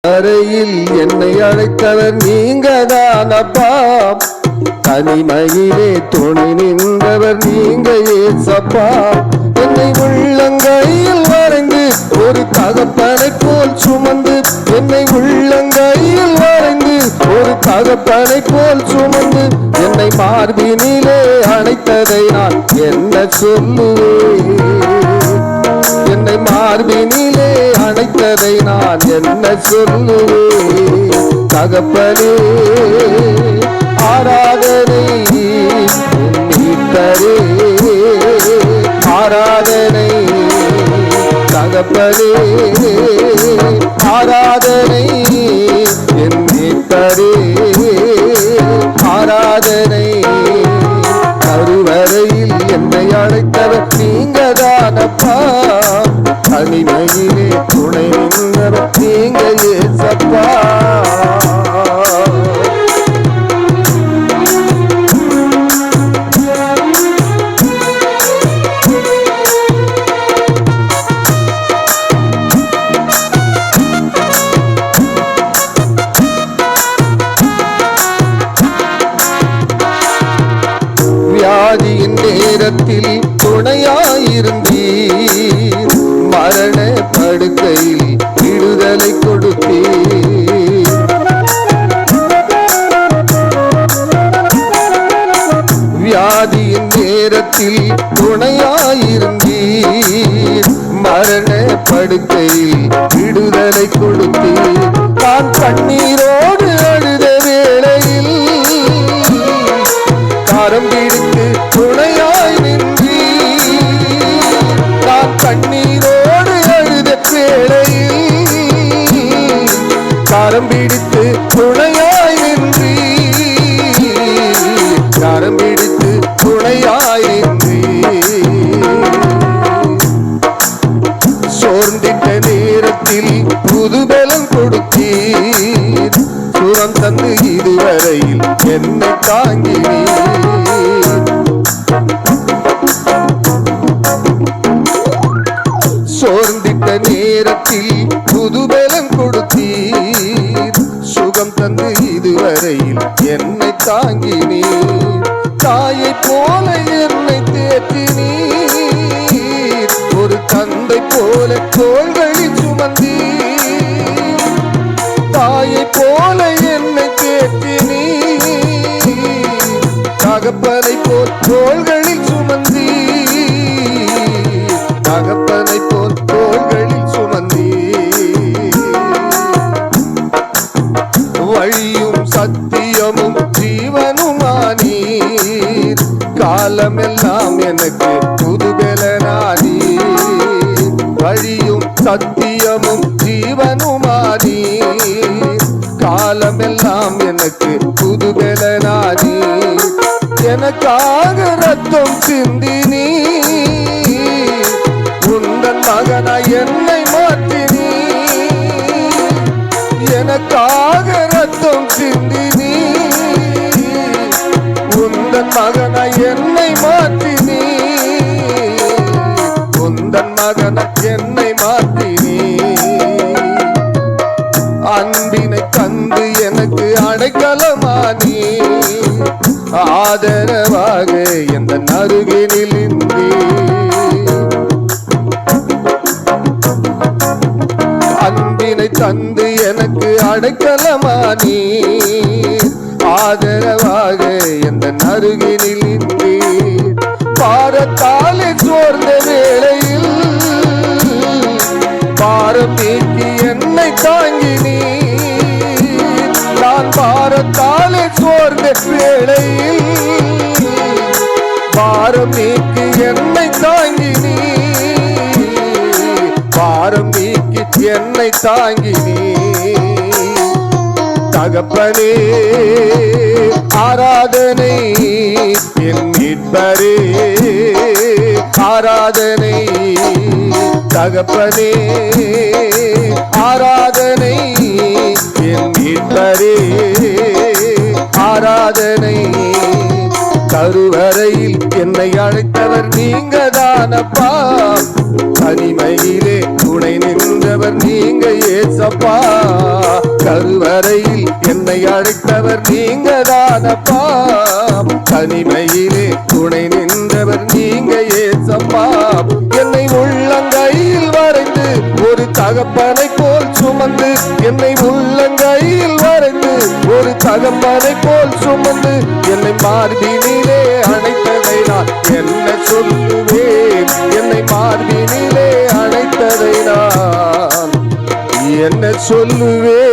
அறையில் என்னை அழைத்தவர் நீங்கதானப்பா. தனிமையிலே துணை நின்றவர் நீங்க ஏசப்பா. என்னை உள்ளங்கையில் வரைந்து ஒரு தகப்பனை போல் சுமந்து, என்னை உள்ளங்கையில் வரைந்து ஒரு தகப்பனை போல் சுமந்து, என்னை மார்பினிலே அணைத்ததை நான் என்ன சொல்லுவேன்? என்னை மார்பினிலே அணைத்ததை நான் என்ன சொல்லுவேன்? தகப்பனே ஆராதனை மீட்பரே, ஆராதனை தகப்பனே, ஆராதனை என் மீட்பரே, ஆராதனை. கருவறையில் என்னை அழைத்தவர் நீங்கதானப்பா. தனிமையிலே துணை நின்றவர் நீங்க ஏசப்பா. வியாதியின் நேரத்தில் துணையாயிருந்தீர், மரண படுக்கையில் விடுதலை கொடுத்தீர். வியாதியின் நேரத்தில் துணையாயிருந்தீர், மரண படுக்கையில் விடுதலை கொடுத்தீர். நான் கண்ணீரோடு அழுத வேளையில் கரம் பிடித்து துணையாய் நின்றீர். நான் கண்ணீரோடு அழுத வேளையில் கரம் பிடித்து துணையாய் நின்றீர். கரம் பிடித்து துணையாய் நின்றீர். சோர்ந்திட்ட நேரத்தில் புதுபலம் கொடுத்தீர், சுரம் தந்து இதுவரையில் என்னை தாங்கினீர். சோர்ந்திட்ட நேரத்தில் புதுபலம் கொடுத்தீர், சுகம் தந்து இதுவரையில் என்னை தாங்கினீர். தாயை போல என்னை தேற்றினீர், ஒரு தந்தை போல தோள்களில் சுமந்தீர். தாயை போல என்னை தேற்றினீர், தகப்பனை போல் தோள்களில் சுமந்தீர். தகப்பனை போல் தோள்களில் சுமந்தீர். வழியும் சத்தியமும் ஜீவனுமானீர், காலமெல்லாம் எனக்கு புதுபலனானீர். வழியும் சத்தியமும் ஜீவனுமானீர், காலமெல்லாம் எனக்கு புதுபலனானீர். எனக்காக ரத்தம் சிந்தினீர், உந்தன் மகனாய் என்னை மாற்றினீர். எனக்காக ரத்தம் சிந்தினீர், உந்தன் மகனாய் என்னை மாற்றினீர். உந்தன் மகனாய் என்னை மாற்றினீர். அன்பினை கண்டு எனக்கு அடைக்கலமானீர், ஆதரவாக எந்த அருகினில் அன்பினை தந்து எனக்கு அடைக்கலமானீர், ஆதரவாக எந்த அருகினில் பாரத்தாலே சோர்ந்த வேளையில் பாரம் நீக்கி என்னை தாங்கினீர். நான் பாரத்தாலே சோர்ந்த வேளையில் பாரம் நீக்கி என்னை தாங்கினீர். பாரம் நீக்கி என்னை தாங்கினீர். தகப்பனே ஆராதனை என் மீட்பரே, ஆராதனை தகப்பனே, ஆராதனை என் மீட்பரே, ஆராதனை. கருவறையில் என்னை அழைத்தவர் நீங்கதானப்பா. தனிமையிலே துணை நின்றவர் நீங்க ஏசப்பா. கருவறையில் என்னை அழைத்தவர் நீங்க தானப்பா. தனிமையிலே துணை நின்றவர் நீங்க ஏசப்பா. என்னை உள்ளங்கையில் வரைந்து ஒரு தகப்பனை போல் சுமந்து, என்னை உள்ளங்கையில் வரைந்து ஒரு தகப்பனை போல் சுமந்து, என்னை மார்பினிலே அணைத்ததை நான் என்ன சொல்லுவேன்? என்னை மார்பினிலே அணைத்ததை நான் என்ன சொல்லுவேன்?